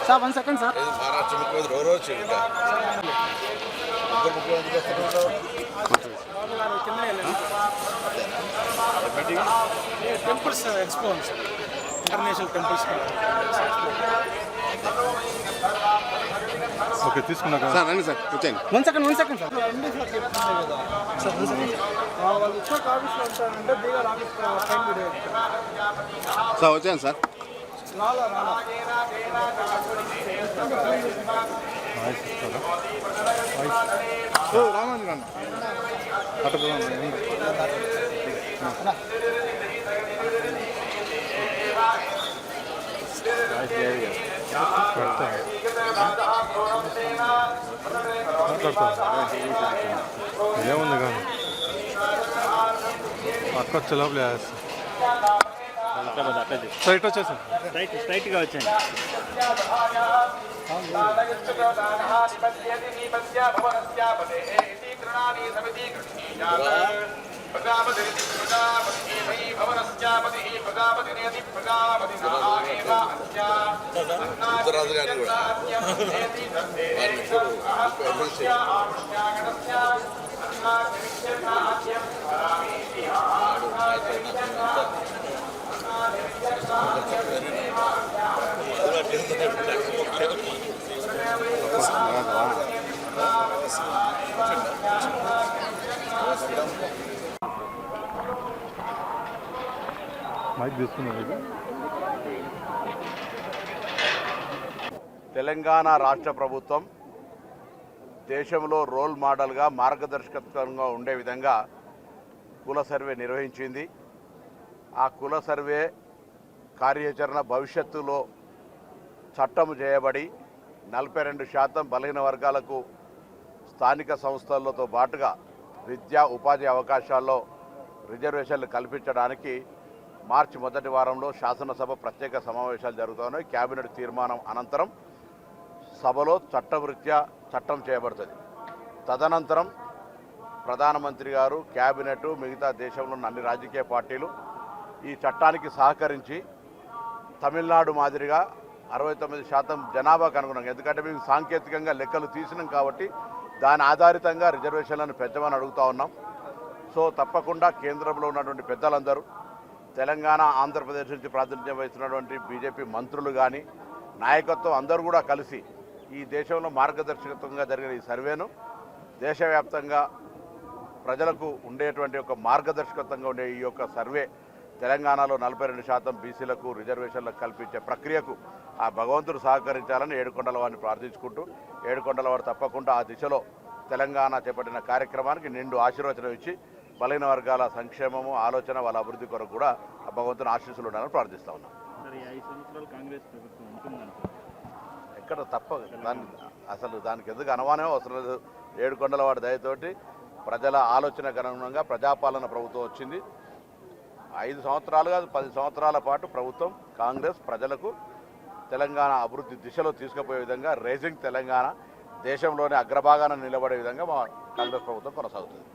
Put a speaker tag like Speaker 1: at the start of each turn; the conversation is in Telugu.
Speaker 1: Sir 1 second sir.
Speaker 2: మహారాష్ట్ర ముఖ్యమంత్రి ఎవరో
Speaker 1: temples expo international temples.
Speaker 3: Okay తీసుకున్నాక
Speaker 2: సార్ రండి సార్ వచ్చాను.
Speaker 1: 1 సెకండ్ సార్. వాళ్ళు ఇచ్చిన ఆఫీస్లో ఉంటారంటే BR office time video
Speaker 2: sir వచ్చాను సార్.
Speaker 3: రామంది అన్న అటు ఏముంది కానీ అక్క చలాపులే స్ట్రైట్ వచ్చేసాను.
Speaker 4: స్ట్రైట్గా వచ్చాను.
Speaker 2: ఉత్తరాజు గారిని కూడా
Speaker 3: మైక్ తీసుకున్నాను.
Speaker 5: తెలంగాణ రాష్ట్ర ప్రభుత్వం దేశంలో రోల్ మోడల్గా మార్గదర్శకత్వంగా ఉండే విధంగా కుల సర్వే నిర్వహించింది. ఆ కుల సర్వే కార్యాచరణ భవిష్యత్తులో చట్టం చేయబడి 42% బలహీన వర్గాలకు స్థానిక సంస్థలతో పాటుగా విద్యా ఉపాధి అవకాశాల్లో రిజర్వేషన్లు కల్పించడానికి మార్చి మొదటి వారంలో శాసనసభ ప్రత్యేక సమావేశాలు జరుగుతున్నాయి. కేబినెట్ తీర్మానం అనంతరం సభలో చట్టరీత్యా చట్టం చేయబడుతుంది. తదనంతరం ప్రధానమంత్రి గారు, కేబినెట్, మిగతా దేశంలో ఉన్న అన్ని రాజకీయ పార్టీలు ఈ చట్టానికి సహకరించి తమిళనాడు మాదిరిగా 69% జనాభాకు అనుగుణంగా, ఎందుకంటే మేము సాంకేతికంగా లెక్కలు తీసినాం కాబట్టి దాని ఆధారితంగా రిజర్వేషన్లను పెంచమని అడుగుతూ ఉన్నాం. సో తప్పకుండా కేంద్రంలో ఉన్నటువంటి పెద్దలందరూ, తెలంగాణ, ఆంధ్రప్రదేశ్ నుంచి ప్రాతినిధ్యం వహిస్తున్నటువంటి బీజేపీ మంత్రులు కానీ, నాయకత్వం అందరూ కూడా కలిసి ఈ దేశంలో మార్గదర్శకత్వంగా జరిగిన ఈ సర్వేను దేశవ్యాప్తంగా ప్రజలకు ఉండేటువంటి ఒక మార్గదర్శకత్వంగా ఉండే ఈ యొక్క సర్వే తెలంగాణలో 42% బీసీలకు రిజర్వేషన్లకు కల్పించే ప్రక్రియకు ఆ భగవంతుడు సహకరించాలని ఏడుకొండల వారిని ప్రార్థించుకుంటూ, ఏడుకొండల వారు తప్పకుండా ఆ దిశలో తెలంగాణ చేపట్టిన కార్యక్రమానికి నిండు ఆశీర్వచనం ఇచ్చి బలహీన వర్గాల సంక్షేమము, ఆలోచన, వాళ్ళ అభివృద్ధి కొరకు కూడా ఆ భగవంతుని ఆశీస్సులు ఉండాలని ప్రార్థిస్తూ ఉన్నాం. ఎక్కడ తప్ప దానికి ఎందుకు అనుమానం అవసరం లేదు. ఏడుకొండల వాడి దయతోటి ప్రజల ఆలోచనకు అనుగుణంగా ప్రజాపాలన ప్రభుత్వం వచ్చింది. 5 సంవత్సరాలు కాదు, 10 సంవత్సరాల పాటు ప్రభుత్వం కాంగ్రెస్ ప్రజలకు తెలంగాణ అభివృద్ధి దిశలో తీసుకుపోయే విధంగా రైజింగ్ తెలంగాణ దేశంలోనే అగ్రభాగాన నిలబడే విధంగా మా కాంగ్రెస్ ప్రభుత్వం కొనసాగుతుంది.